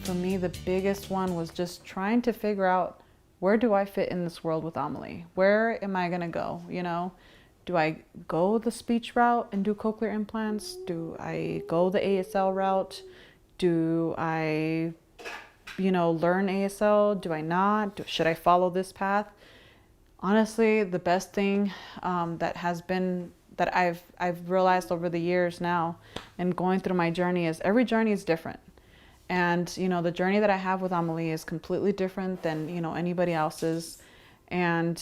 For me, the biggest one was just trying to figure out, where do I fit in this world with Amelie? Where am I gonna go, you know? Do I go the speech route and do cochlear implants? Do I go the ASL route? Do I, learn ASL? Do I not? Should I follow this path? Honestly, the best thing that I've realized over the years now and going through my journey is every journey is different. And, the journey that I have with Amelie is completely different than, anybody else's. And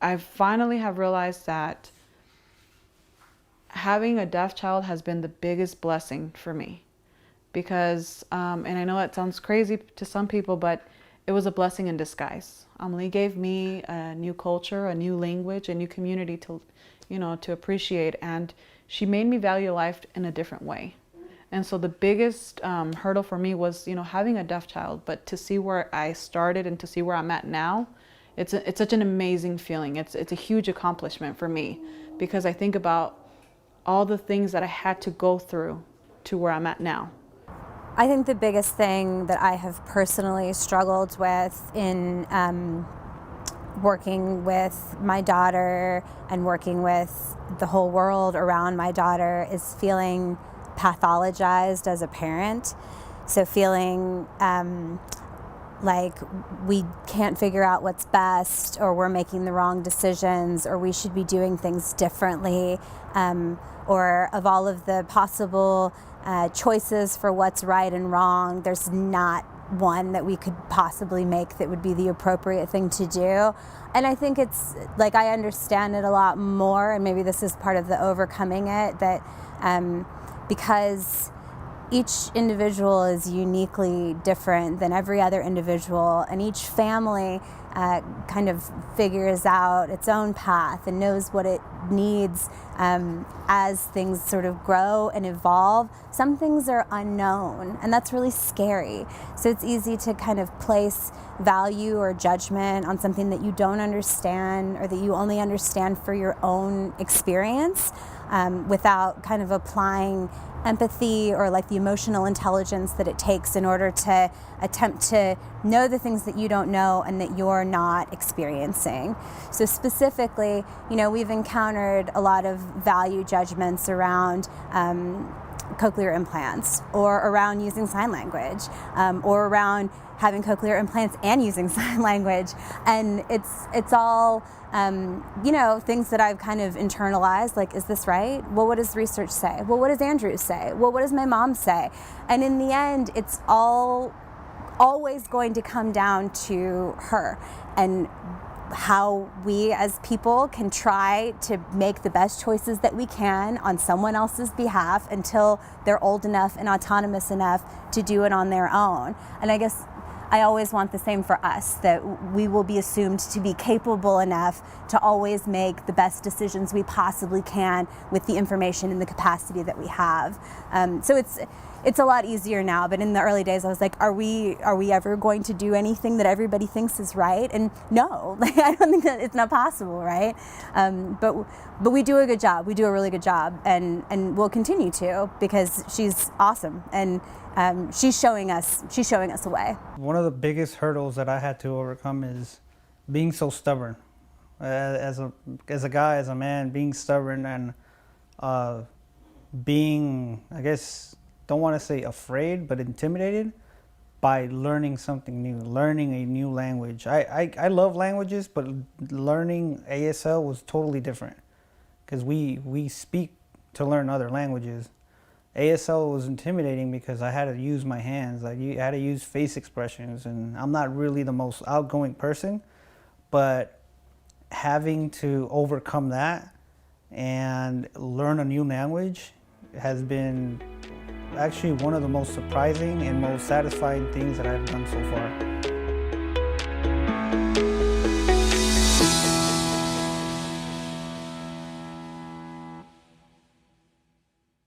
I finally have realized that having a deaf child has been the biggest blessing for me. Because, and I know it sounds crazy to some people, but it was a blessing in disguise. Amelie gave me a new culture, a new language, a new community to appreciate. And she made me value life in a different way. And so the biggest hurdle for me was, having a deaf child, but to see where I started and to see where I'm at now, it's such an amazing feeling. It's a huge accomplishment for me, because I think about all the things that I had to go through to where I'm at now. I think the biggest thing that I have personally struggled with in working with my daughter and working with the whole world around my daughter is feeling pathologized as a parent. So feeling like we can't figure out what's best, or we're making the wrong decisions, or we should be doing things differently, or of all of the possible choices for what's right and wrong, there's not one that we could possibly make that would be the appropriate thing to do. And I think it's like, I understand it a lot more, and maybe this is part of the overcoming it, that because each individual is uniquely different than every other individual, and each family kind of figures out its own path and knows what it needs as things sort of grow and evolve. Some things are unknown, and that's really scary. So it's easy to kind of place value or judgment on something that you don't understand, or that you only understand for your own experience, without kind of applying empathy or like the emotional intelligence that it takes in order to attempt to know the things that you don't know and that you're not experiencing. So specifically, we've encountered a lot of value judgments around cochlear implants, or around using sign language, or around having cochlear implants and using sign language. And it's all things that I've kind of internalized, like, is this right? Well, what does research say? Well, what does Andrew say? Well, what does my mom say? And in the end, it's always going to come down to her, and how we as people can try to make the best choices that we can on someone else's behalf until they're old enough and autonomous enough to do it on their own. And I guess I always want the same for us, that we will be assumed to be capable enough to always make the best decisions we possibly can with the information and the capacity that we have. So it's a lot easier now, but in the early days I was like, are we ever going to do anything that everybody thinks is right? And no, I don't think that it's not possible, right? But we do a good job. We do a really good job, and we'll continue to, because she's awesome, and she's showing us a way. One of the biggest hurdles that I had to overcome is being so stubborn. As a guy, as a man, being stubborn and being, I guess, don't want to say afraid, but intimidated by learning something new, learning a new language. I love languages, but learning ASL was totally different, because we speak to learn other languages. ASL was intimidating because I had to use my hands. I had to use face expressions, and I'm not really the most outgoing person, but having to overcome that and learn a new language has been actually one of the most surprising and most satisfying things that I've done so far.